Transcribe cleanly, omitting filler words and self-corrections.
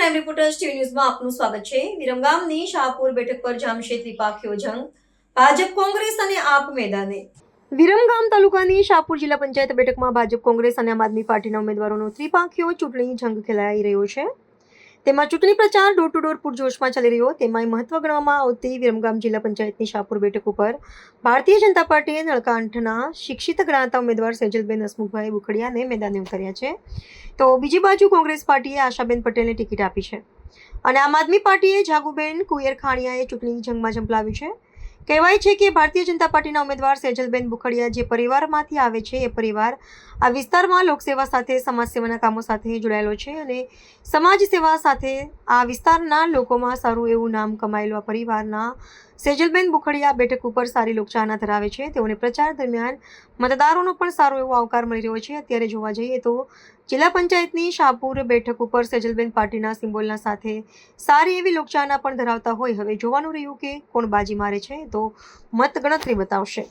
Crime reporters TV ન્યૂઝમાં આપનું સ્વાગત છે। વિરમગામની શાહપુર બેઠક પર જામશે ત્રિપાખીયો જંગ, ભાજપ કોંગ્રેસ અને આપ મેદાને। વિરમગામ તાલુકાની શાહપુર જિલ્લા પંચાયત બેઠકમાં ભાજપ કોંગ્રેસ અને આમ આદમી પાર્ટીના ઉમેદવારોનો ત્રિપાખીયો ચૂંટણી જંગ ખેલાઈ રહ્યો છે। તેમાં ચૂંટણી પ્રચાર ડોર ટુ ડોર પૂરજોશમાં ચાલી રહ્યો। તેમાં મહત્વ ગણવામાં આવતી વિરમગામ જિલ્લા પંચાયતની શાહપુર બેઠક ઉપર ભારતીય જનતા પાર્ટીએ નળકાંઠના શિક્ષિત ગણાતા ઉમેદવાર સેજલબેન હસમુખભાઈ બુખડિયાને મેદાને ઉતાર્યા છે, તો બીજી બાજુ કોંગ્રેસ પાર્ટીએ આશાબેન પટેલને ટિકિટ આપી છે અને આમ આદમી પાર્ટીએ જાગુબેન કુયર ખાણિયાએ ચૂંટણી જંગમાં ઝંપલાવ્યું છે। કહેવાય છે કે ભારતીય જનતા પાર્ટીના ઉમેદવાર સેજલબેન બુખડિયા જે પરિવારમાંથી આવે છે, એ પરિવાર આ વિસ્તારમાં લોકસેવા સાથે સમાજ સેવાના કામો સાથે જોડાયેલો છે અને સમાજ સેવા સાથે આ વિસ્તારના લોકોમાં સારું એવું નામ કમાયેલું આ પરિવારના સેજલબેન બુખડિયા બેઠક ઉપર સારી લોકચાહના ધરાવે છે। તેઓને પ્રચાર દરમિયાન મતદારોનો પણ સારો એવો આવકાર મળી રહ્યો છે। અત્યારે જોવા જઈએ તો જિલ્લા પંચાયતની શાહપુર બેઠક ઉપર સેજલબેન પાર્ટીના સિમ્બોલના સાથે સારી એવી લોકચાહના પણ ધરાવતા હોય। હવે જોવાનું રહ્યું કે કોણ બાજી મારે છે, તો મત ગણતરી બતાવશે।